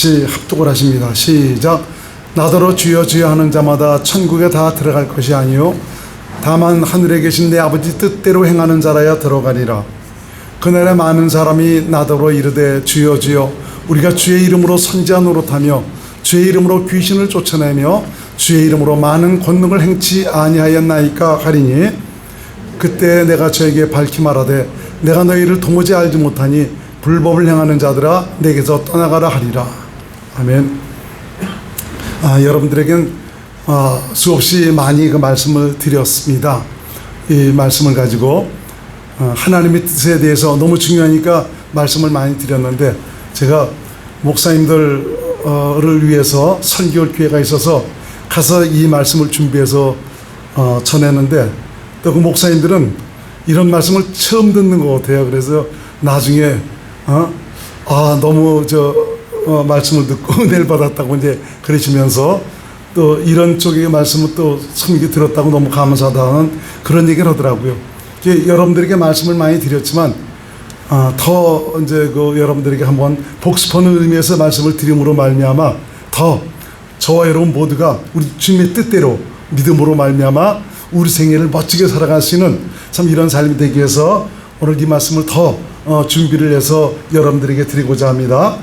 같이 합독을 하십니다. 시작. 나더러 주여 주여 하는 자마다 천국에 다 들어갈 것이 아니요 다만 하늘에 계신 내 아버지 뜻대로 행하는 자라야 들어가리라. 그날에 많은 사람이 나더러 이르되 주여 주여 우리가 주의 이름으로 선지자 노릇하며 주의 이름으로 귀신을 쫓아내며 주의 이름으로 많은 권능을 행치 아니하였나이까 하리니 그때 내가 저에게 밝히 말하되 내가 너희를 도무지 알지 못하니 불법을 행하는 자들아 내게서 떠나가라 하리라. 아멘. 여러분들에겐 수없이 많이 그 말씀을 드렸습니다. 이 말씀을 가지고 하나님의 뜻에 대해서 너무 중요하니까 말씀을 많이 드렸는데, 제가 목사님들을 위해서 설교할 기회가 있어서 가서 이 말씀을 준비해서 전했는데, 또 그 목사님들은 이런 말씀을 처음 듣는 것 같아요. 그래서 나중에 너무 말씀을 듣고 은혜를 받았다고 이제 그러시면서, 또 이런 쪽의 말씀을 또 성기 들었다고 너무 감사하다는 그런 얘기를 하더라고요. 여러분들에게 말씀을 많이 드렸지만 더 이제 여러분들에게 한번 복습하는 의미에서 말씀을 드림으로 말미암아 더 저와 여러분 모두가 우리 주님의 뜻대로 믿음으로 말미암아 우리 생애를 멋지게 살아갈 수 있는 참 이런 삶이 되기 위해서 오늘 이 말씀을 더 준비를 해서 여러분들에게 드리고자 합니다.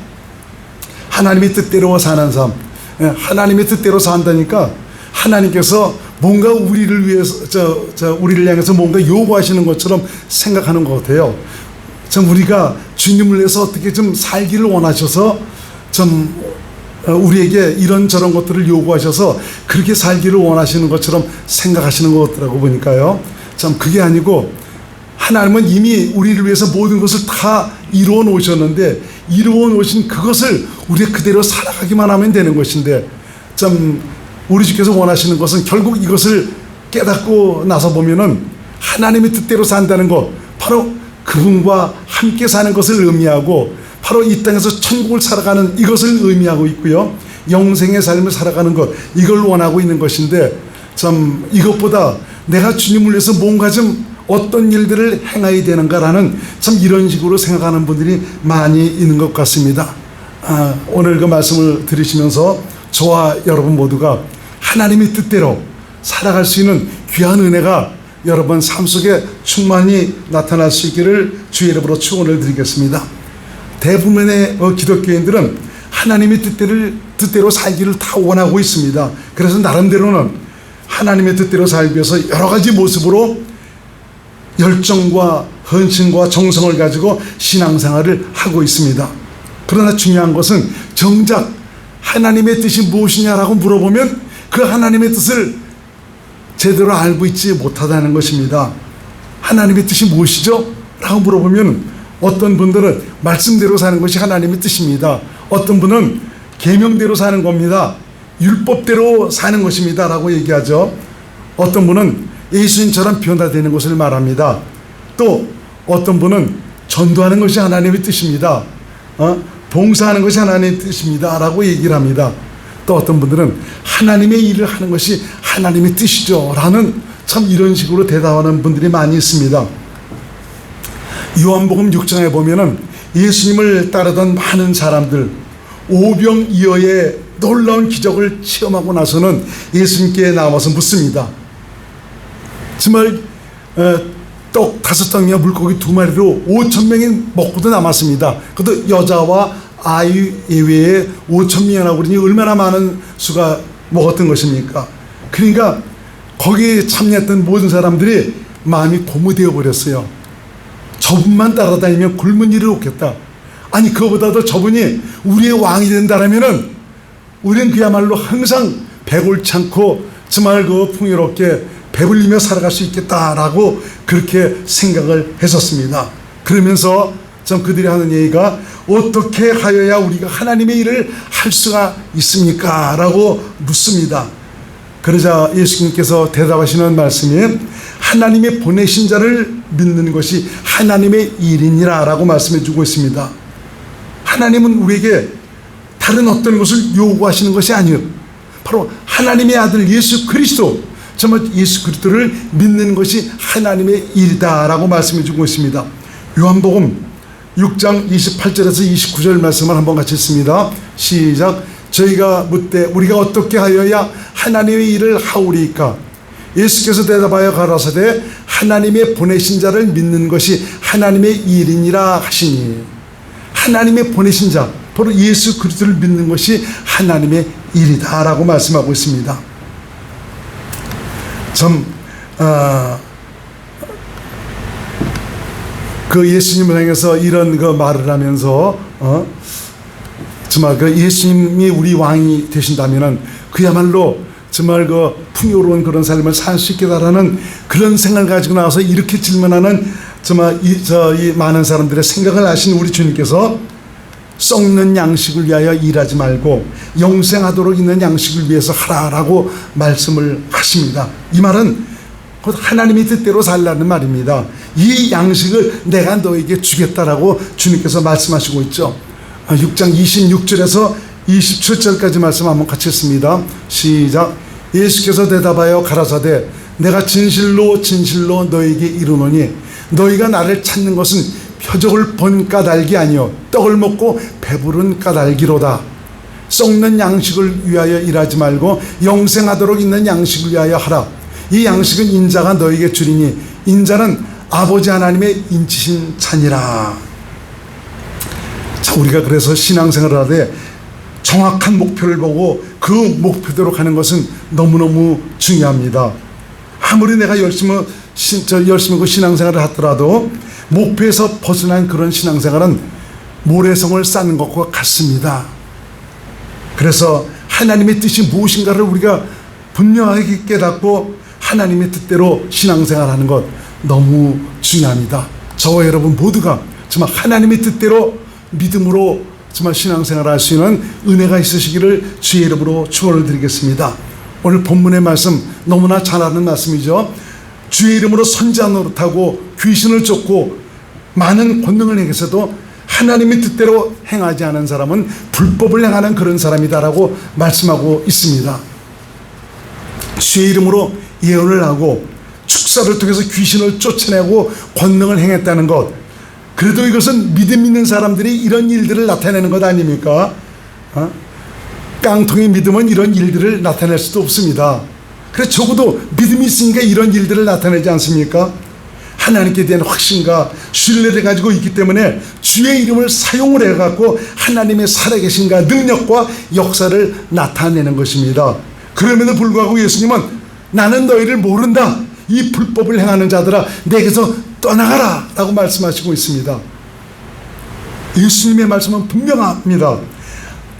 하나님의 뜻대로 사는 삶. 하나님의 뜻대로 산다니까 하나님께서 뭔가 우리를 위해서 우리를 향해서 뭔가 요구하시는 것처럼 생각하는 것 같아요. 참 우리가 주님을 위해서 어떻게 좀 살기를 원하셔서 좀 우리에게 이런저런 것들을 요구하셔서 그렇게 살기를 원하시는 것처럼 생각하시는 것 같더라고 보니까요. 참 그게 아니고 하나님은 이미 우리를 위해서 모든 것을 다 이루어 놓으셨는데, 이루어 놓으신 그것을 우리가 그대로 살아가기만 하면 되는 것인데, 참 우리 주께서 원하시는 것은 결국 이것을 깨닫고 나서 보면은 하나님의 뜻대로 산다는 것, 바로 그분과 함께 사는 것을 의미하고 바로 이 땅에서 천국을 살아가는 이것을 의미하고 있고요. 영생의 삶을 살아가는 것, 이걸 원하고 있는 것인데, 참 이것보다 내가 주님을 위해서 뭔가 좀 어떤 일들을 행해야 되는가라는 참 이런 식으로 생각하는 분들이 많이 있는 것 같습니다. 오늘 그 말씀을 들으시면서 저와 여러분 모두가 하나님의 뜻대로 살아갈 수 있는 귀한 은혜가 여러분 삶 속에 충만히 나타날 수 있기를 주의 이름으로 축원을 드리겠습니다. 대부분의 기독교인들은 하나님의 뜻대로 살기를 다 원하고 있습니다. 그래서 나름대로는 하나님의 뜻대로 살기 위해서 여러 가지 모습으로 열정과 헌신과 정성을 가지고 신앙생활을 하고 있습니다. 그러나 중요한 것은 정작 하나님의 뜻이 무엇이냐라고 물어보면 그 하나님의 뜻을 제대로 알고 있지 못하다는 것입니다. 하나님의 뜻이 무엇이죠? 라고 물어보면 어떤 분들은 말씀대로 사는 것이 하나님의 뜻입니다. 어떤 분은 계명대로 사는 겁니다. 율법대로 사는 것입니다 라고 얘기하죠. 어떤 분은 예수님처럼 변화되는 것을 말합니다. 또 어떤 분은 전도하는 것이 하나님의 뜻입니다. 봉사하는 것이 하나님의 뜻입니다 라고 얘기를 합니다. 또 어떤 분들은 하나님의 일을 하는 것이 하나님의 뜻이죠 라는 참 이런 식으로 대답하는 분들이 많이 있습니다. 요한복음 6장에 보면은 예수님을 따르던 많은 사람들, 오병이어의 놀라운 기적을 체험하고 나서는 예수님께 나와서 묻습니다. 정말 떡 5덩이와 물고기 2마리로 5,000명이 먹고도 남았습니다. 그것도 여자와 아이 예외에 5,000명이라고 그러니 얼마나 많은 수가 먹었던 것입니까? 그러니까 거기에 참여했던 모든 사람들이 마음이 고무되어 버렸어요. 저분만 따라다니면 굶은 일이 없겠다. 아니 그거보다도 저분이 우리의 왕이 된다라면은 우리는 그야말로 항상 배골치 않고 정말 풍요롭게 배불리며 살아갈 수 있겠다라고 그렇게 생각을 했었습니다. 그러면서 참 그들이 하는 얘기가 어떻게 하여야 우리가 하나님의 일을 할 수가 있습니까? 라고 묻습니다. 그러자 예수님께서 대답하시는 말씀이 하나님의 보내신 자를 믿는 것이 하나님의 일이니라 라고 말씀해 주고 있습니다. 하나님은 우리에게 다른 어떤 것을 요구하시는 것이 아니에요. 바로 하나님의 아들 예수 그리스도, 정말 예수 그리스도를 믿는 것이 하나님의 일이다 라고 말씀해 주고 있습니다. 요한복음 6장 28절에서 29절 말씀을 한번 같이 읽습니다. 시작. 저희가 묻되 우리가 어떻게 하여야 하나님의 일을 하오리이까? 예수께서 대답하여 가라사대 하나님의 보내신 자를 믿는 것이 하나님의 일이니라 하시니. 하나님의 보내신 자, 바로 예수 그리스도를 믿는 것이 하나님의 일이다 라고 말씀하고 있습니다. 참 그 예수님을 향해서 이런 그 말을 하면서 정말 그 예수님이 우리 왕이 되신다면은 그야말로 정말 그 풍요로운 그런 삶을 살 수 있겠다라는 그런 생각을 가지고 나와서 이렇게 질문하는 정말 이 많은 사람들의 생각을 아신 우리 주님께서 썩는 양식을 위하여 일하지 말고 영생하도록 있는 양식을 위해서 하라라고 말씀을 하십니다. 이 말은 곧 하나님의 뜻대로 살라는 말입니다. 이 양식을 내가 너에게 주겠다라고 주님께서 말씀하시고 있죠. 6장 26절에서 27절까지 말씀 한번 같이 읽습니다. 시작. 예수께서 대답하여 가라사대 내가 진실로 진실로 너에게 이르노니 너희가 나를 찾는 것은 표적을 본 까닭이 아니요 떡을 먹고 배부른 까닭이로다. 썩는 양식을 위하여 일하지 말고 영생하도록 있는 양식을 위하여 하라. 이 양식은 인자가 너에게 주리니 인자는 아버지 하나님의 인치신 자니라. 자, 우리가 그래서 신앙생활을 하되 정확한 목표를 보고 그 목표대로 가는 것은 너무너무 중요합니다. 아무리 내가 열심히 그 신앙생활을 하더라도 목표에서 벗어난 그런 신앙생활은 모래성을 쌓는 것과 같습니다. 그래서 하나님의 뜻이 무엇인가를 우리가 분명하게 깨닫고 하나님의 뜻대로 신앙생활하는 것 너무 중요합니다. 저와 여러분 모두가 정말 하나님의 뜻대로 믿음으로 정말 신앙생활을 할 수 있는 은혜가 있으시기를 주의 이름으로 축원을 드리겠습니다. 오늘 본문의 말씀 너무나 잘 아는 말씀이죠. 주의 이름으로 선지자 노릇하고 귀신을 쫓고 많은 권능을 행해서도 하나님의 뜻대로 행하지 않은 사람은 불법을 행하는 그런 사람이다라고 말씀하고 있습니다. 주의 이름으로 예언을 하고 축사를 통해서 귀신을 쫓아내고 권능을 행했다는 것, 그래도 이것은 믿음 있는 사람들이 이런 일들을 나타내는 것 아닙니까? 깡통의 믿음은 이런 일들을 나타낼 수도 없습니다. 그래서 적어도 믿음이 있으니까 이런 일들을 나타내지 않습니까? 하나님께 대한 확신과 신뢰를 가지고 있기 때문에 주의 이름을 사용을 해갖고 하나님의 살아계신과 능력과 역사를 나타내는 것입니다. 그럼에도 불구하고 예수님은 나는 너희를 모른다, 이 불법을 행하는 자들아 내게서 떠나가라 라고 말씀하시고 있습니다. 예수님의 말씀은 분명합니다.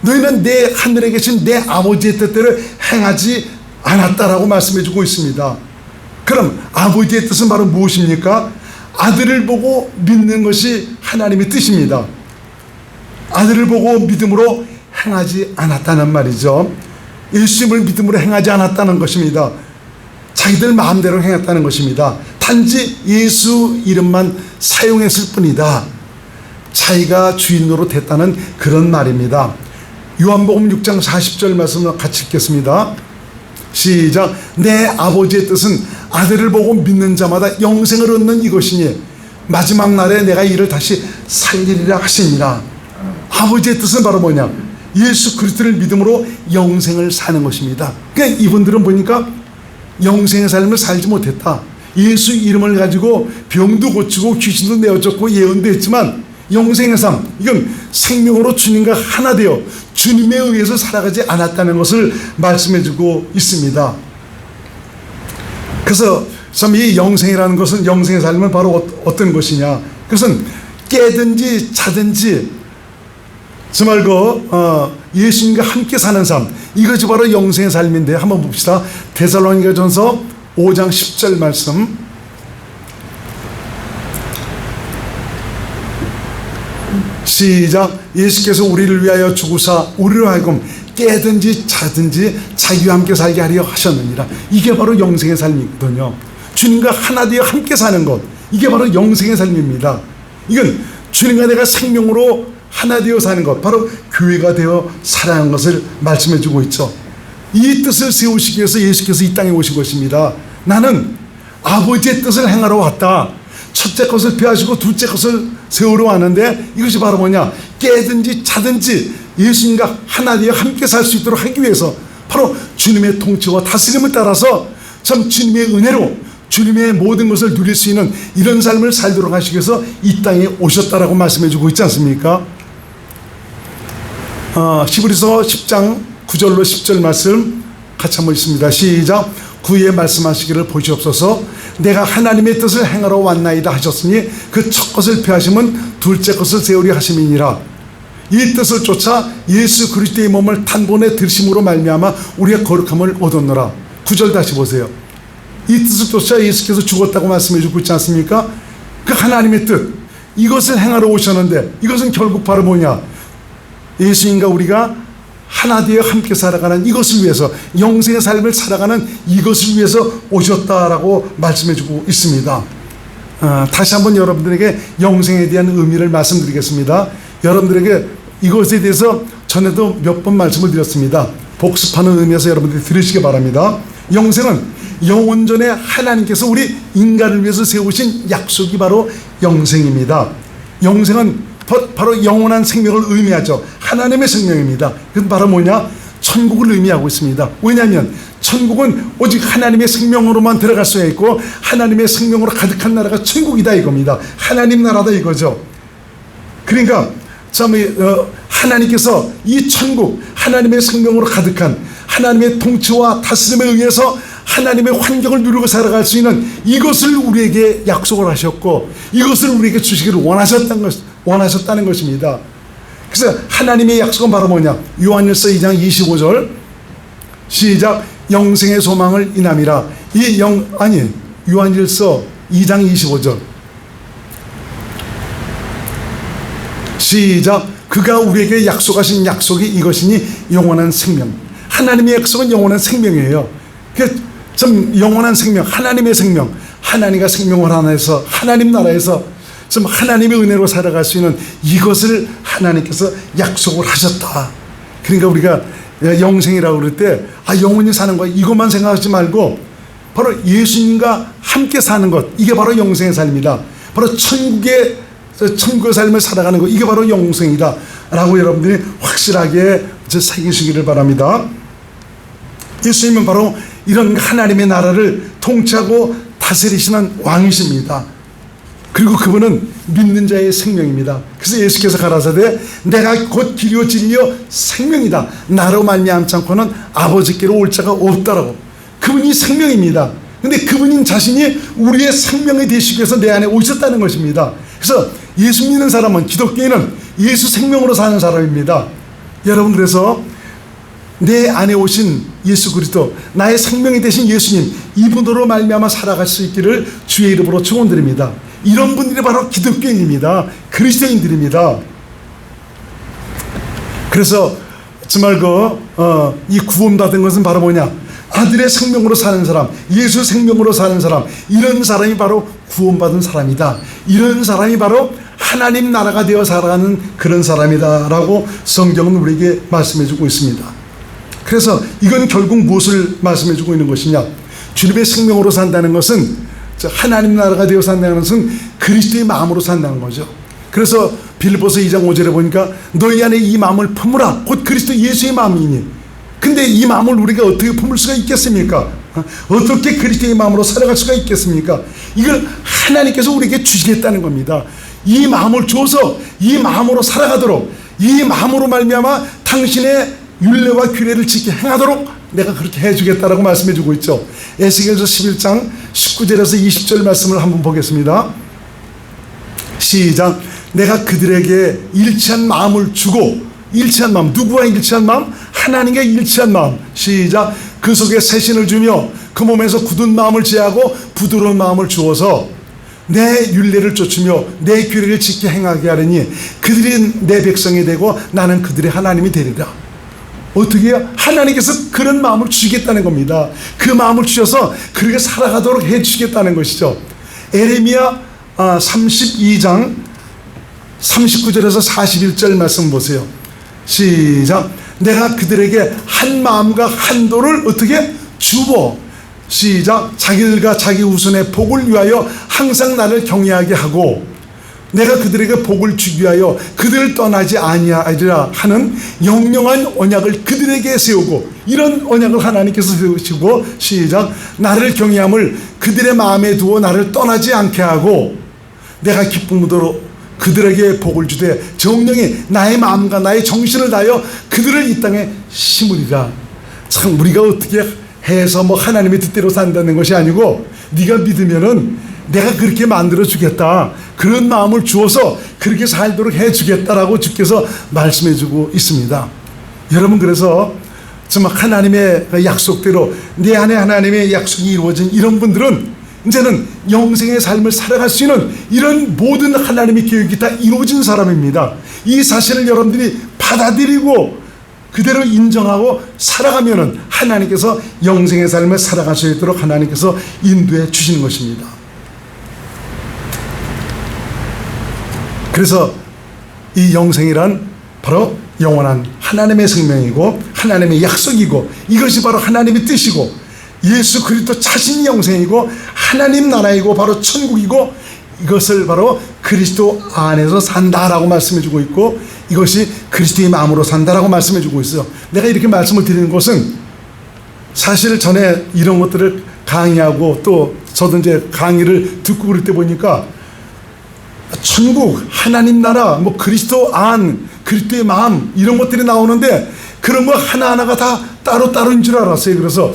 너희는 내 하늘에 계신 내 아버지의 뜻대로 행하지 않았다라고 말씀해주고 있습니다. 그럼 아버지의 뜻은 바로 무엇입니까? 아들을 보고 믿는 것이 하나님의 뜻입니다. 아들을 보고 믿음으로 행하지 않았다는 말이죠. 예수님을 믿음으로 행하지 않았다는 것입니다. 자기들 마음대로 행했다는 것입니다. 단지 예수 이름만 사용했을 뿐이다. 자기가 주인으로 됐다는 그런 말입니다. 요한복음 6장 40절 말씀을 같이 읽겠습니다. 시작. 내 아버지의 뜻은 아들을 보고 믿는 자마다 영생을 얻는 이것이니 마지막 날에 내가 이를 다시 살리리라 하시니라. 아버지의 뜻은 바로 뭐냐? 예수 그리스도를 믿음으로 영생을 사는 것입니다. 그러니까 이분들은 보니까 영생의 삶을 살지 못했다. 예수 이름을 가지고 병도 고치고 귀신도 내어쫓고 예언도 했지만 영생의 삶, 이건 생명으로 주님과 하나 되어 주님에 의해서 살아가지 않았다는 것을 말씀해주고 있습니다. 그래서 참 이 영생이라는 것은, 영생의 삶은 바로 어떤 것이냐? 그것은 깨든지 자든지 정말 예수님과 함께 사는 삶, 이것이 바로 영생의 삶인데 한번 봅시다. 데살로니가전서 5장 10절 말씀. 시작. 예수께서 우리를 위하여 죽으사 우리로 하여금 깨든지 자든지 자기와 함께 살게 하려 하셨느니라. 이게 바로 영생의 삶이거든요. 주님과 하나 되어 함께 사는 것, 이게 바로 영생의 삶입니다. 이건 주님과 내가 생명으로 하나 되어 사는 것, 바로 교회가 되어 살아가는 것을 말씀해 주고 있죠. 이 뜻을 세우시기 위해서 예수께서 이 땅에 오신 것입니다. 나는 아버지의 뜻을 행하러 왔다. 첫째 것을 피하시고 둘째 것을 세우러 왔는데 이것이 바로 뭐냐? 깨든지 자든지 예수님과 하나 되어 함께 살 수 있도록 하기 위해서 바로 주님의 통치와 다스림을 따라서 참 주님의 은혜로 주님의 모든 것을 누릴 수 있는 이런 삶을 살도록 하시기 위해서 이 땅에 오셨다라고 말씀해주고 있지 않습니까? 히브리서 10장 9절로 10절 말씀 같이 한번 읽습니다. 시작. 구에 말씀하시기를 보시옵소서. 내가 하나님의 뜻을 행하러 왔나이다 하셨으니 그 첫 것을 피하심은 둘째 것을 세우려 하심이니라. 이 뜻을 쫓아 예수 그리스도의 몸을 단번에 들심으로 말미암아 우리의 거룩함을 얻었노라. 9절 다시 보세요. 이 뜻을 쫓아 예수께서 죽었다고 말씀해 주고 있지 않습니까? 그 하나님의 뜻, 이것을 행하러 오셨는데 이것은 결국 바로 뭐냐? 예수님과 우리가 하나 되어 함께 살아가는 이것을 위해서, 영생의 삶을 살아가는 이것을 위해서 오셨다라고 말씀해 주고 있습니다. 다시 한번 여러분들에게 영생에 대한 의미를 말씀드리겠습니다. 여러분들에게 이것에 대해서 전에도 몇 번 말씀을 드렸습니다. 복습하는 의미에서 여러분들이 들으시기 바랍니다. 영생은 영원전에 하나님께서 우리 인간을 위해서 세우신 약속이 바로 영생입니다. 영생은 바로 영원한 생명을 의미하죠. 하나님의 생명입니다. 그건 바로 뭐냐? 천국을 의미하고 있습니다. 왜냐하면 천국은 오직 하나님의 생명으로만 들어갈 수가 있고 하나님의 생명으로 가득한 나라가 천국이다 이겁니다. 하나님 나라다 이거죠. 그러니까 참 하나님께서 이 천국, 하나님의 생명으로 가득한 하나님의 통치와 다스림에 의해서 하나님의 환경을 누리고 살아갈 수 있는 이것을 우리에게 약속을 하셨고 이것을 우리에게 주시기를 원하셨다는 것입니다. 그래서 하나님의 약속은 바로 뭐냐? 요한일서 2장 25절 시작. 영생의 소망을 인함이라. 요한일서 2장 25절 시작. 그가 우리에게 약속하신 약속이 이것이니 영원한 생명. 하나님의 약속은 영원한 생명이에요. 좀 영원한 생명, 하나님의 생명, 하나님과 생명을 하나에서 하나님 나라에서 좀 하나님의 은혜로 살아갈 수 있는 이것을 하나님께서 약속을 하셨다. 그러니까 우리가 영생이라고 그럴 때 영원히 사는 거 이것만 생각하지 말고 바로 예수님과 함께 사는 것, 이게 바로 영생의 삶이다. 바로 천국의 삶을 살아가는 것, 이게 바로 영생이다 라고 여러분들이 확실하게 새기시기를 바랍니다. 예수님은 바로 이런 하나님의 나라를 통치하고 다스리시는 왕이십니다. 그리고 그분은 믿는 자의 생명입니다. 그래서 예수께서 가라사대 내가 곧 길이요 진리요 생명이다. 나로 말미암지 않고는 아버지께로 올 자가 없다라고. 그분이 생명입니다. 근데 그분인 자신이 우리의 생명이 되시기 위해서 내 안에 오셨다는 것입니다. 그래서 예수 믿는 사람은, 기독교인은 예수 생명으로 사는 사람입니다. 여러분, 그래서 내 안에 오신 예수 그리스도, 나의 생명이 되신 예수님, 이분으로 말미암아 살아갈 수 있기를 주의 이름으로 축원드립니다. 이런 분들이 바로 기독교인입니다. 그리스도인들입니다. 그래서 정말 이 구원받은 것은 바로 뭐냐? 아들의 생명으로 사는 사람, 예수 생명으로 사는 사람, 이런 사람이 바로 구원받은 사람이다. 이런 사람이 바로 하나님 나라가 되어 살아가는 그런 사람이다 라고 성경은 우리에게 말씀해주고 있습니다. 그래서 이건 결국 무엇을 말씀해주고 있는 것이냐? 주님의 생명으로 산다는 것은, 하나님 나라가 되어 산다는 것은 그리스도의 마음으로 산다는 거죠. 그래서 빌립보서 2장 5절에 보니까 너희 안에 이 마음을 품으라, 곧 그리스도 예수의 마음이니. 근데 이 마음을 우리가 어떻게 품을 수가 있겠습니까? 어떻게 그리스도의 마음으로 살아갈 수가 있겠습니까? 이걸 하나님께서 우리에게 주시겠다는 겁니다. 이 마음을 줘서 이 마음으로 살아가도록, 이 마음으로 말미암아 당신의 율례와 규례를 지켜 행하도록 내가 그렇게 해주겠다라고 말씀해주고 있죠. 에스겔서 11장 19절에서 20절 말씀을 한번 보겠습니다. 시작. 내가 그들에게 일치한 마음을 주고, 일치한 마음, 누구와 일치한 마음? 하나님과 일치한 마음. 시작. 그 속에 새신을 주며 그 몸에서 굳은 마음을 제하고 부드러운 마음을 주어서 내 율례를 쫓으며 내 규례를 지켜 행하게 하려니 그들이 내 백성이 되고 나는 그들의 하나님이 되리라. 어떻게 해요? 하나님께서 그런 마음을 주시겠다는 겁니다. 그 마음을 주셔서 그렇게 살아가도록 해주시겠다는 것이죠. 에레미야 32장 39절에서 41절 말씀 보세요. 시작. 내가 그들에게 한 마음과 한 도를 어떻게 주고, 시작. 자기들과 자기 후손의 복을 위하여 항상 나를 경외하게 하고 내가 그들에게 복을 주기 위하여 그들을 떠나지 아니하리라 하는 영영한 언약을 그들에게 세우고, 이런 언약을 하나님께서 세우시고, 시작. 나를 경외함을 그들의 마음에 두어 나를 떠나지 않게 하고 내가 기쁨으로 그들에게 복을 주되 정령이 나의 마음과 나의 정신을 다하여 그들을 이 땅에 심으리라. 참, 우리가 어떻게 해서 하나님의 뜻대로 산다는 것이 아니고, 네가 믿으면은 내가 그렇게 만들어 주겠다, 그런 마음을 주어서 그렇게 살도록 해 주겠다라고 주께서 말씀해 주고 있습니다. 여러분, 그래서 정말 하나님의 약속대로 내 안에 하나님의 약속이 이루어진 이런 분들은 이제는 영생의 삶을 살아갈 수 있는 이런 모든 하나님의 계획이 다 이루어진 사람입니다. 이 사실을 여러분들이 받아들이고 그대로 인정하고 살아가면은 하나님께서 영생의 삶을 살아갈 수 있도록 하나님께서 인도해 주시는 것입니다. 그래서 이 영생이란 바로 영원한 하나님의 생명이고 하나님의 약속이고, 이것이 바로 하나님의 뜻이고 예수 그리스도 자신이 영생이고 하나님 나라이고 바로 천국이고, 이것을 바로 그리스도 안에서 산다라고 말씀해 주고 있고, 이것이 그리스도의 마음으로 산다라고 말씀해 주고 있어요. 내가 이렇게 말씀을 드리는 것은 사실 전에 이런 것들을 강의하고 또 저도 이제 강의를 듣고 그럴 때 보니까 천국, 하나님 나라, 그리스도 안, 그리스도의 마음, 이런 것들이 나오는데 그런 거 하나하나가 다 따로따로인 줄 알았어요. 그래서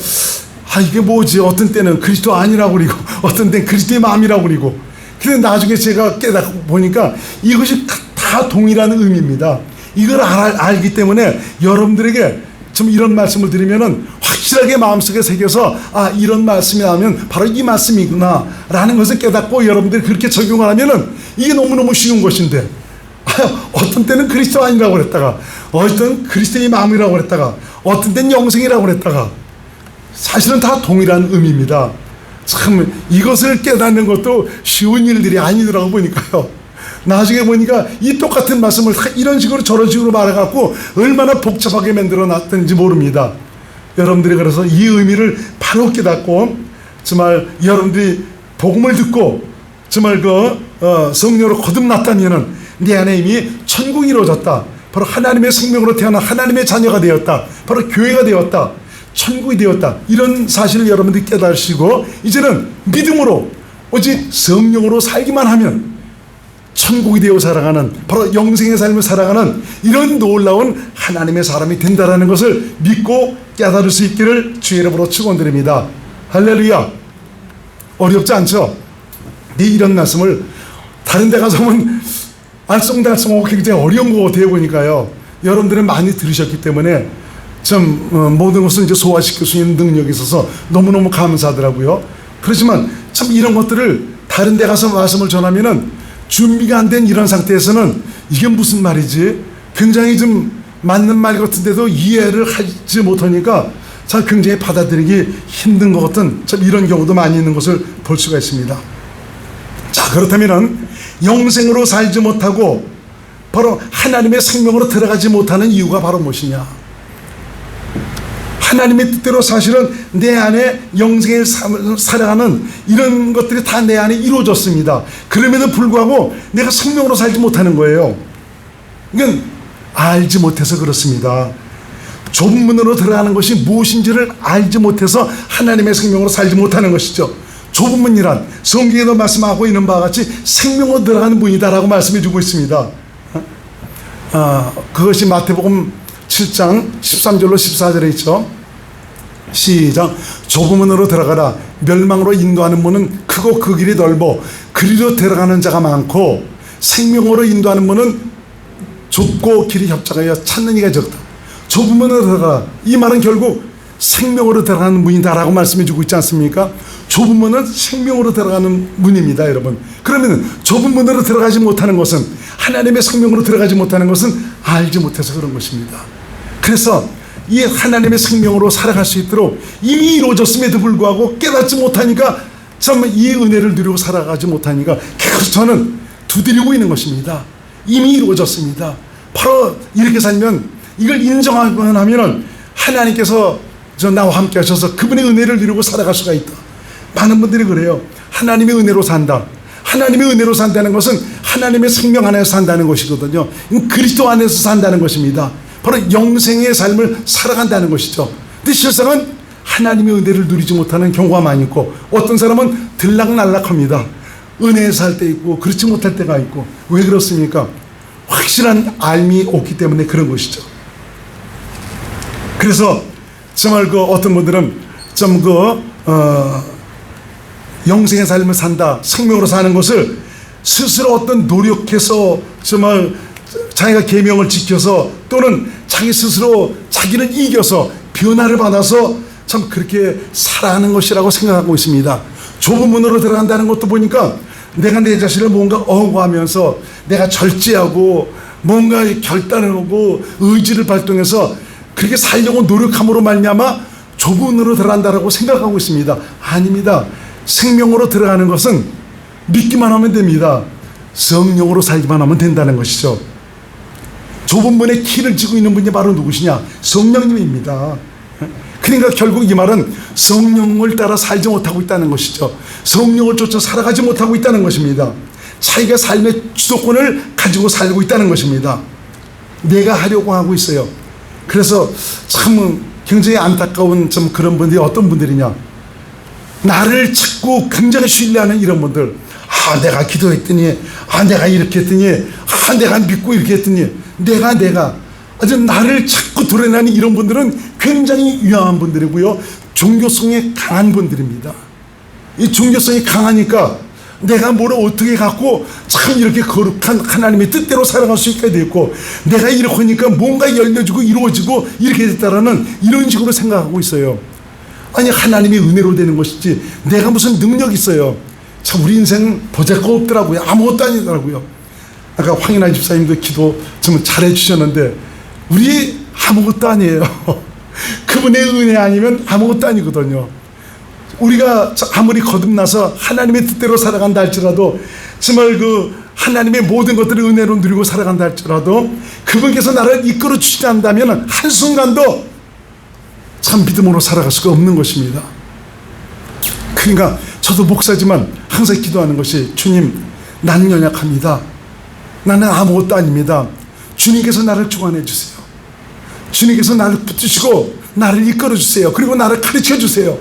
이게 뭐지? 어떤 때는 그리스도 안이라고 그리고 어떤 때는 그리스도의 마음이라고 그리고, 근데 나중에 제가 깨닫고 보니까 이것이 다 동일한 의미입니다. 이걸 알기 때문에 여러분들에게 좀 이런 말씀을 드리면은 확실하게 마음속에 새겨서 이런 말씀이 나오면 바로 이 말씀이구나 라는 것을 깨닫고 여러분들이 그렇게 적용을 하면은 이게 너무너무 쉬운 것인데, 어떤 때는 그리스도 아니라고 그랬다가 어떤 때는 그리스도의 마음이라고 그랬다가 어떤 때는 영생이라고 그랬다가 사실은 다 동일한 의미입니다. 참, 이것을 깨닫는 것도 쉬운 일들이 아니더라고 보니까요. 나중에 보니까 이 똑같은 말씀을 이런 식으로 저런 식으로 말해갖고 얼마나 복잡하게 만들어 놨던지 모릅니다. 여러분들이 그래서 이 의미를 바로 깨닫고 정말 여러분들이 복음을 듣고 정말 성령으로 거듭났다면은 내 안에 이미 천국이 이루어졌다, 바로 하나님의 생명으로 태어난 하나님의 자녀가 되었다, 바로 교회가 되었다, 천국이 되었다, 이런 사실을 여러분들이 깨달으시고 이제는 믿음으로 오직 성령으로 살기만 하면 천국이 되어 살아가는, 바로 영생의 삶을 살아가는 이런 놀라운 하나님의 사람이 된다라는 것을 믿고 깨달을 수 있기를 주의 이름으로 축원드립니다. 할렐루야. 어렵지 않죠? 이런 말씀을 다른 데 가서 하면 알쏭달쏭하고 굉장히 어려운 것 같아요. 보니까요, 여러분들은 많이 들으셨기 때문에 좀 모든 것을 이제 소화시킬 수 있는 능력이 있어서 너무너무 감사하더라고요. 그렇지만 참 이런 것들을 다른 데 가서 말씀을 전하면은 준비가 안 된 이런 상태에서는 이게 무슨 말이지? 굉장히 좀 맞는 말 같은데도 이해를 하지 못하니까 참 굉장히 받아들이기 힘든 것 같은 참 이런 경우도 많이 있는 것을 볼 수가 있습니다. 자, 그렇다면은 영생으로 살지 못하고 바로 하나님의 생명으로 들어가지 못하는 이유가 바로 무엇이냐? 하나님의 뜻대로 사실은 내 안에 영생을 살아가는 이런 것들이 다 내 안에 이루어졌습니다. 그럼에도 불구하고 내가 생명으로 살지 못하는 거예요. 이건 알지 못해서 그렇습니다. 좁은 문으로 들어가는 것이 무엇인지를 알지 못해서 하나님의 생명으로 살지 못하는 것이죠. 좁은 문이란 성경에도 말씀하고 있는 바와 같이 생명으로 들어가는 문이다라고 말씀해 주고 있습니다. 그것이 마태복음 7장 13절로 14절에 있죠. 시작. 좁은 문으로 들어가라. 멸망으로 인도하는 문은 크고 그 길이 넓어 그리로 들어가는 자가 많고 생명으로 인도하는 문은 좁고 길이 협착하여 찾는 이가 적다. 좁은 문으로 들어가라. 이 말은 결국 생명으로 들어가는 문이다라고 말씀해 주고 있지 않습니까? 좁은 문은 생명으로 들어가는 문입니다, 여러분. 그러면 좁은 문으로 들어가지 못하는 것은, 하나님의 생명으로 들어가지 못하는 것은 알지 못해서 그런 것입니다. 그래서 이 하나님의 생명으로 살아갈 수 있도록 이미 이루어졌음에도 불구하고 깨닫지 못하니까, 참 이 은혜를 누리고 살아가지 못하니까 계속 저는 두드리고 있는 것입니다. 이미 이루어졌습니다. 바로 이렇게 살면, 이걸 인정하면 하면은 하나님께서 나와 함께 하셔서 그분의 은혜를 누리고 살아갈 수가 있다. 많은 분들이 그래요. 하나님의 은혜로 산다. 하나님의 은혜로 산다는 것은 하나님의 생명 안에서 산다는 것이거든요. 그리스도 안에서 산다는 것입니다. 바로 영생의 삶을 살아간다는 것이죠. 근데 실상은 하나님의 은혜를 누리지 못하는 경우가 많이 있고, 어떤 사람은 들락날락합니다. 은혜에 살 때 있고 그렇지 못할 때가 있고. 왜 그렇습니까? 확실한 알미 없기 때문에 그런 것이죠. 그래서 정말 어떤 분들은 영생의 삶을 산다, 생명으로 사는 것을 스스로 어떤 노력해서 정말 자기가 계명을 지켜서, 또는 자기 스스로 자기를 이겨서 변화를 받아서 참 그렇게 살아가는 것이라고 생각하고 있습니다. 좁은 문으로 들어간다는 것도 보니까 내가 내 자신을 뭔가 어구하면서 내가 절제하고 뭔가 결단을 하고 의지를 발동해서 그렇게 살려고 노력함으로 말미암아 좁은 문으로 들어간다라고 생각하고 있습니다. 아닙니다. 생명으로 들어가는 것은 믿기만 하면 됩니다. 성령으로 살기만 하면 된다는 것이죠. 좁은 문에 키를 쥐고 있는 분이 바로 누구시냐? 성령님입니다. 그러니까 결국 이 말은 성령을 따라 살지 못하고 있다는 것이죠. 성령을 쫓아 살아가지 못하고 있다는 것입니다. 자기가 삶의 주도권을 가지고 살고 있다는 것입니다. 내가 하려고 하고 있어요. 그래서 참 굉장히 안타까운 좀 그런 분들이 어떤 분들이냐, 나를 찾고 굉장히 신뢰하는 이런 분들. 내가 기도했더니, 내가 이렇게 했더니, 내가 믿고 이렇게 했더니, 내가 아주 나를 자꾸 드러내는 이런 분들은 굉장히 위험한 분들이고요, 종교성이 강한 분들입니다. 이 종교성이 강하니까 내가 뭐를 어떻게 갖고 참 이렇게 거룩한 하나님의 뜻대로 살아갈 수 있게 되고, 내가 이렇게 하니까 뭔가 열려지고 이루어지고 이렇게 됐다라는 이런 식으로 생각하고 있어요. 아니, 하나님의 은혜로 되는 것이지 내가 무슨 능력이 있어요. 참 우리 인생 보잘것없더라고요. 아무것도 아니더라고요. 아까 황인아 집사님도 기도 좀 잘해 주셨는데, 우리 아무것도 아니에요. 그분의 은혜 아니면 아무것도 아니거든요. 우리가 아무리 거듭나서 하나님의 뜻대로 살아간다 할지라도, 정말 하나님의 모든 것들을 은혜로 누리고 살아간다 할지라도, 그분께서 나를 이끌어 주시지 않는다면 한순간도 참 믿음으로 살아갈 수가 없는 것입니다. 그러니까 저도 목사지만 항상 기도하는 것이, 주님, 나는 연약합니다. 나는 아무것도 아닙니다. 주님께서 나를 주관해 주세요. 주님께서 나를 붙드시고 나를 이끌어 주세요. 그리고 나를 가르쳐 주세요.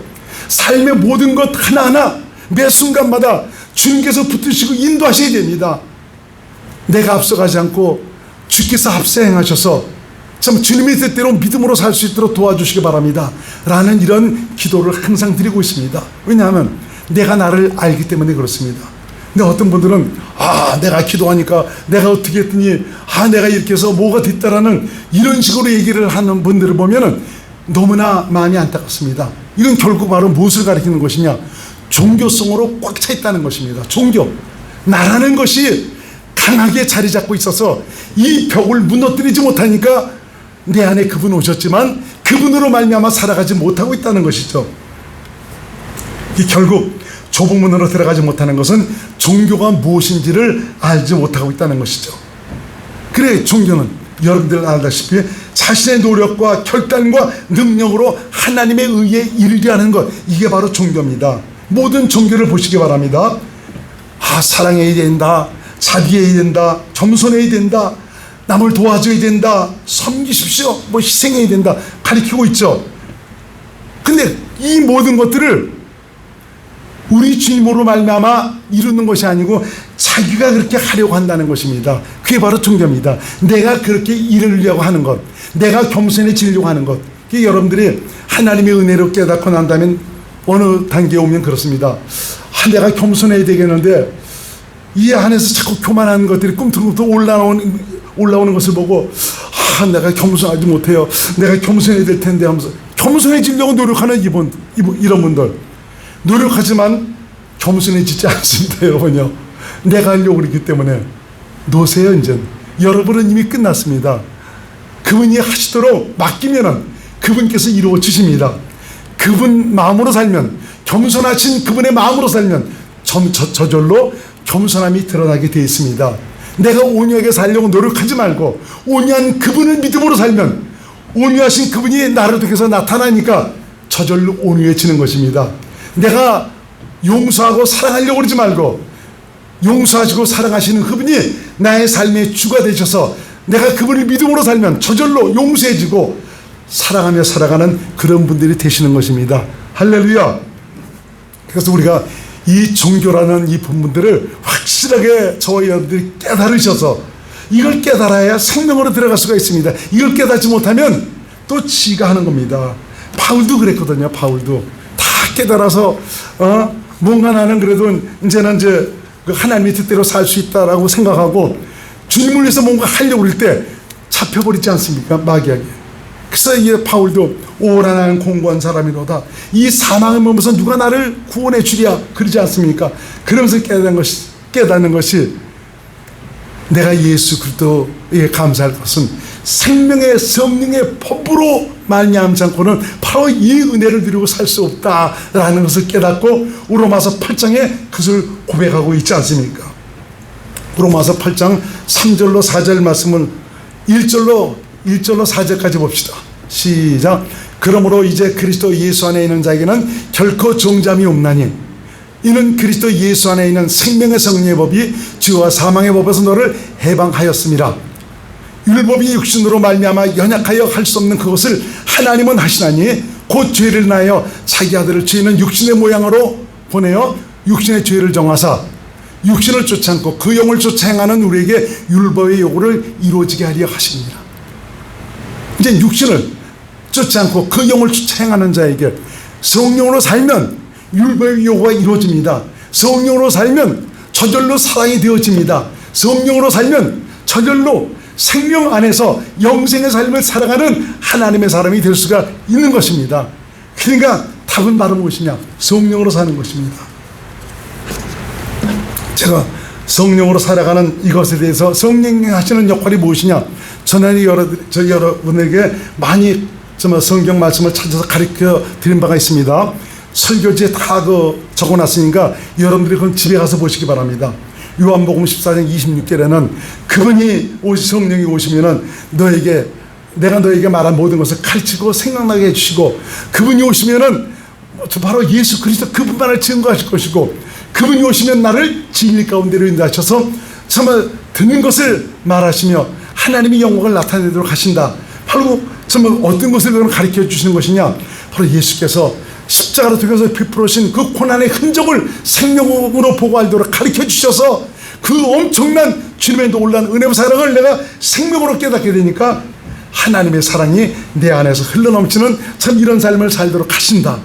삶의 모든 것 하나하나 매 순간마다 주님께서 붙드시고 인도하셔야 됩니다. 내가 앞서가지 않고 주께서 앞서 행하셔서 참 주님의 뜻대로 믿음으로 살 수 있도록 도와주시기 바랍니다 라는 이런 기도를 항상 드리고 있습니다. 왜냐하면 내가 나를 알기 때문에 그렇습니다. 근데 어떤 분들은 내가 기도하니까 내가 어떻게 했더니 내가 이렇게 해서 뭐가 됐다라는 이런 식으로 얘기를 하는 분들을 보면은 너무나 마음이 안타깝습니다. 이건 결국 바로 무엇을 가리키는 것이냐? 종교성으로 꽉 차 있다는 것입니다. 종교, 나라는 것이 강하게 자리 잡고 있어서 이 벽을 무너뜨리지 못하니까 내 안에 그분 오셨지만 그분으로 말미암아 살아가지 못하고 있다는 것이죠. 결국 좁은 문으로 들어가지 못하는 것은 종교가 무엇인지를 알지 못하고 있다는 것이죠. 그래, 종교는 여러분들 알다시피 자신의 노력과 결단과 능력으로 하나님의 의에 이르게 하는 것, 이게 바로 종교입니다. 모든 종교를 보시기 바랍니다. 사랑해야 된다, 자비해야 된다, 겸손해야 된다, 남을 도와줘야 된다, 섬기십시오, 희생해야 된다 가리키고 있죠. 근데 이 모든 것들을 우리 주님으로 말미암아 이루는 것이 아니고 자기가 그렇게 하려고 한다는 것입니다. 그게 바로 종교입니다. 내가 그렇게 이루려고 하는 것, 내가 겸손해지려고 하는 것. 그게 여러분들이 하나님의 은혜로 깨닫고 난다면 어느 단계에 오면 그렇습니다. 내가 겸손해야 되겠는데 이 안에서 자꾸 교만한 것들이 꿈틀꿈틀 올라오는 것을 보고 내가 겸손하지 못해요, 내가 겸손해야 될 텐데 하면서 겸손해지려고 노력하는 이런 분들, 노력하지만 겸손해지지 않습니다. 여러분요, 내가 하려고 그러기 때문에 놓으세요. 이제 여러분은 이미 끝났습니다. 그분이 하시도록 맡기면은 그분께서 이루어 주십니다. 그분 마음으로 살면, 겸손하신 그분의 마음으로 살면 저절로 겸손함이 드러나게 되어 있습니다. 내가 온유하게 살려고 노력하지 말고 온유한 그분을 믿음으로 살면 온유하신 그분이 나를 통해서 나타나니까 저절로 온유해지는 것입니다. 내가 용서하고 사랑하려고 그러지 말고 용서하시고 사랑하시는 그분이 나의 삶의 주가 되셔서 내가 그분을 믿음으로 살면 저절로 용서해지고 사랑하며 살아가는 그런 분들이 되시는 것입니다. 할렐루야. 그래서 우리가 이 종교라는 이 본문들을 확실하게 저와 여러분들이 깨달으셔서 이걸 깨달아야 생명으로 들어갈 수가 있습니다. 이걸 깨닫지 못하면 또 지가 하는 겁니다. 바울도 그랬거든요. 바울도 다 깨달아서 뭔가 나는 그래도 이제는 그 하나님의 뜻대로 살 수 있다라고 생각하고 주님을 위해서 뭔가 하려고 그럴 때 잡혀버리지 않습니까? 마귀에게. 그래서 이 바울도 오라 나는 공고한 사람이로다. 이 사망의 몸에서 누가 나를 구원해 주랴 그러지 않습니까? 그러면서 깨닫는 것이 내가 예수 그리스도에 감사할 것은 생명의 성령의 법으로 말미암지 않고는 바로 이 은혜를 누리고 살 수 없다라는 것을 깨닫고 로마서 8장에 그것을 고백하고 있지 않습니까? 로마서 8장 3절로 4절 말씀을 1절로 4절까지 봅시다. 시작. 그러므로 이제 그리스도 예수 안에 있는 자에게는 결코 정잠이 없나니 이는 그리스도 예수 안에 있는 생명의 성령의 법이 죄와 사망의 법에서 너를 해방하였음이라. 율법이 육신으로 말미암아 연약하여 할 수 없는 그것을 하나님은 하시나니 곧 죄를 나여 자기 아들을 죄는 육신의 모양으로 보내어 육신의 죄를 정하사 육신을 쫓지 않고 그 영을 쫓아 행하는 우리에게 율법의 요구를 이루어지게 하려 하십니다. 이제 육신을 쫓지 않고 그 영을 쫓아 행하는 자에게 성령으로 살면 율법의 요구가 이루어집니다. 성령으로 살면 저절로 사랑이 되어집니다. 성령으로 살면 저절로 생명 안에서 영생의 삶을 살아가는 하나님의 사람이 될 수가 있는 것입니다. 그러니까 답은 바로 무엇이냐? 성령으로 사는 것입니다. 제가 성령으로 살아가는 이것에 대해서 성령이 하시는 역할이 무엇이냐? 전에 여러분에게 많이 성경 말씀을 찾아서 가르쳐 드린 바가 있습니다. 설교지에 다 적어놨으니까 여러분들이 그건 집에 가서 보시기 바랍니다. 요한복음 14장 26절에는 그분이 성령이 오시면은 내가 너에게 말한 모든 것을 가르치고 생각나게 해주시고 그분이 오시면은 바로 예수 그리스도 그분만을 증거하실 것이고 그분이 오시면 나를 진리 가운데로 인도하셔서 정말 듣는 것을 말하시며 하나님의 영광을 나타내도록 하신다. 바로 정말 어떤 것을 가르쳐 주시는 것이냐? 바로 예수께서 십자가로 통해서 베풀으신 그 고난의 흔적을 생명으로 보고 알도록 가르쳐 주셔서 그 엄청난 주님의 놀라운 은혜와 사랑을 내가 생명으로 깨닫게 되니까 하나님의 사랑이 내 안에서 흘러넘치는 참 이런 삶을 살도록 하신다.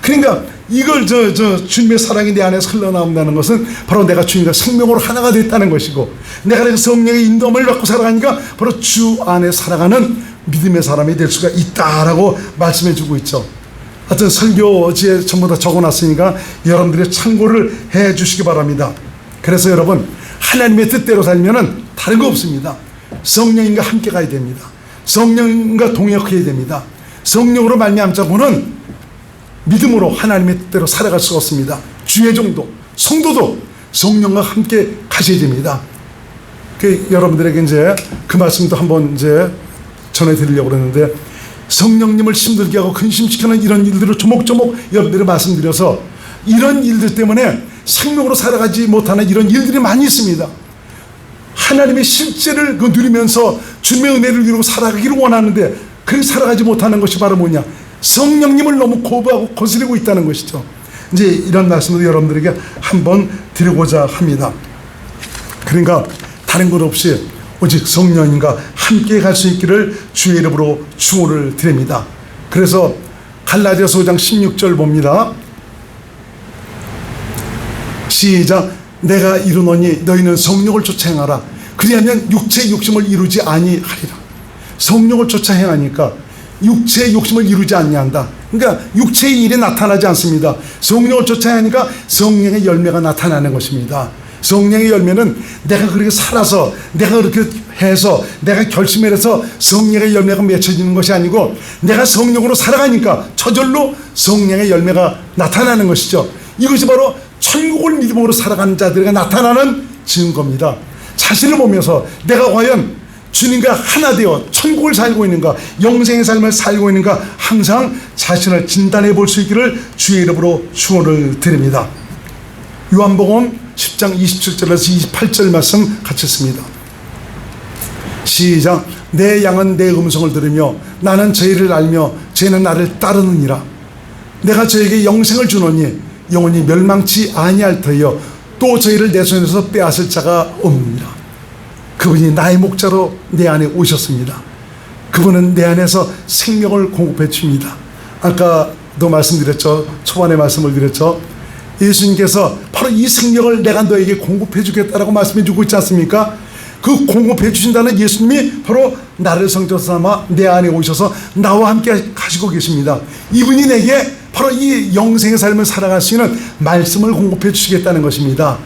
그러니까 이걸 주님의 사랑이 내 안에서 흘러나온다는 것은 바로 내가 주님과 생명으로 하나가 됐다는 것이고 내가 성령의 인도함을 받고 살아가니까 바로 주 안에 살아가는 믿음의 사람이 될 수가 있다라고 말씀해 주고 있죠. 하여튼 설교지에 전부 다 적어놨으니까 여러분들이 참고를 해 주시기 바랍니다. 그래서 여러분 하나님의 뜻대로 살면은 다른 거 없습니다. 성령님과 함께 가야 됩니다. 성령님과 동역해야 됩니다. 성령으로 말미암자고는 믿음으로 하나님의 뜻대로 살아갈 수가 없습니다. 주의 종도 성도도 성령과 함께 가셔야 됩니다. 여러분들에게 이제 그 말씀도 한번 이제 전해드리려고 그러는데 성령님을 힘들게 하고 근심시키는 이런 일들을 조목조목 여러분들이 말씀드려서 이런 일들 때문에 생명으로 살아가지 못하는 이런 일들이 많이 있습니다. 하나님의 실제를 누리면서 주님의 은혜를 누리고 살아가기를 원하는데 그렇게 살아가지 못하는 것이 바로 뭐냐? 성령님을 너무 거부하고 거스리고 있다는 것이죠. 이제 이런 말씀을 여러분들에게 한번 드리고자 합니다. 그러니까 다른 것 없이 오직 성령님과 함께 갈 수 있기를 주의 이름으로 축원을 드립니다. 그래서 갈라디아서 5장 16절 봅니다. 시작. 내가 이르노니 너희는 성령을 쫓아 행하라. 그리하면 육체의 욕심을 이루지 아니하리라. 성령을 쫓아 행하니까 육체의 욕심을 이루지 아니한다. 그러니까 육체의 일이 나타나지 않습니다. 성령을 쫓아 행하니까 성령의 열매가 나타나는 것입니다. 성령의 열매는 내가 그렇게 살아서 내가 그렇게 해서 내가 결심을 해서 성령의 열매가 맺혀지는 것이 아니고 내가 성령으로 살아가니까 저절로 성령의 열매가 나타나는 것이죠. 이것이 바로 천국을 믿음으로 살아가는 자들에게 나타나는 증거입니다. 자신을 보면서 내가 과연 주님과 하나 되어 천국을 살고 있는가, 영생의 삶을 살고 있는가, 항상 자신을 진단해 볼 수 있기를 주의 이름으로 축원을 드립니다. 요한복음 10장 27절에서 28절 말씀 같이 씁니다. 시작. 내 양은 내 음성을 들으며 나는 저희를 알며 저희는 나를 따르느니라. 내가 저에게 영생을 주노니 영원히 멸망치 아니할 터이요 또 저희를 내 손에서 빼앗을 자가 없느니라. 그분이 나의 목자로 내 안에 오셨습니다. 그분은 내 안에서 생명을 공급해 줍니다. 아까도 말씀드렸죠. 초반에 말씀을 드렸죠. 예수님께서 바로 이 생명을 내가 너에게 공급해 주겠다라고 말씀해 주고 있지 않습니까? 그 공급해 주신다는 예수님이 바로 나를 성전 삼아 내 안에 오셔서 나와 함께 가시고 계십니다. 이분이 내게 바로 이 영생의 삶을 살아갈 수 있는 말씀을 공급해 주시겠다는 것입니다.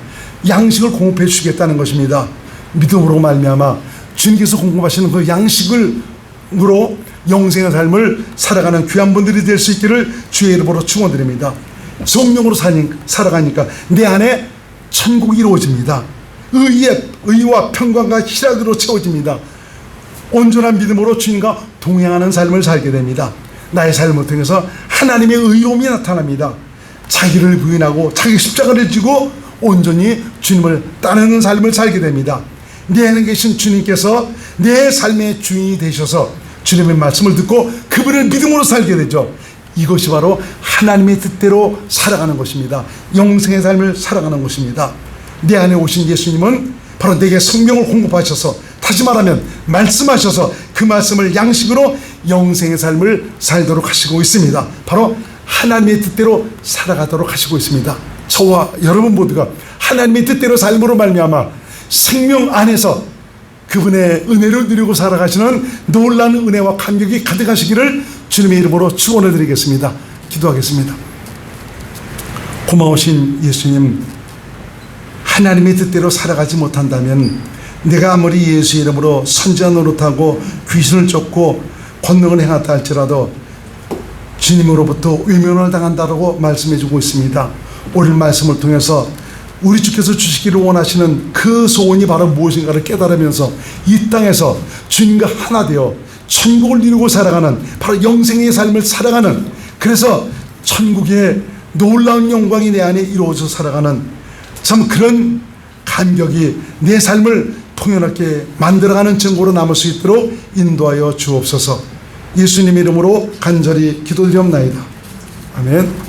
양식을 공급해 주시겠다는 것입니다. 믿음으로 말미암아 주님께서 공급하시는 그 양식으로 영생의 삶을 살아가는 귀한 분들이 될 수 있기를 주의 이름으로 축원드립니다. 성령으로 살아가니까 내 안에 천국이 이루어집니다. 의와 평강과 희락으로 채워집니다. 온전한 믿음으로 주님과 동행하는 삶을 살게 됩니다. 나의 삶을 통해서 하나님의 의로움이 나타납니다. 자기를 부인하고 자기 십자가를 지고 온전히 주님을 따르는 삶을 살게 됩니다. 내 안에 계신 주님께서 내 삶의 주인이 되셔서 주님의 말씀을 듣고 그분을 믿음으로 살게 되죠. 이것이 바로 하나님의 뜻대로 살아가는 것입니다. 영생의 삶을 살아가는 것입니다. 내 안에 오신 예수님은 바로 내게 생명을 공급하셔서, 다시 말하면 말씀하셔서 그 말씀을 양식으로 영생의 삶을 살도록 하시고 있습니다. 바로 하나님의 뜻대로 살아가도록 하시고 있습니다. 저와 여러분 모두가 하나님의 뜻대로 삶으로 말미암아 생명 안에서 그분의 은혜를 누리고 살아가시는 놀라운 은혜와 감격이 가득하시기를 주님의 이름으로 축원을 드리겠습니다. 기도하겠습니다. 고마우신 예수님, 하나님의 뜻대로 살아가지 못한다면 내가 아무리 예수 이름으로 선지자 노릇하고 귀신을 쫓고 권능을 행하다 할지라도 주님으로부터 외면을 당한다고 말씀해주고 있습니다. 오늘 말씀을 통해서 우리 주께서 주시기를 원하시는 그 소원이 바로 무엇인가를 깨달으면서 이 땅에서 주님과 하나 되어 천국을 이루고 살아가는, 바로 영생의 삶을 살아가는, 그래서 천국의 놀라운 영광이 내 안에 이루어져 살아가는 참 그런 감격이 내 삶을 통연하게 만들어가는 증거로 남을 수 있도록 인도하여 주옵소서. 예수님 이름으로 간절히 기도드리옵나이다. 아멘.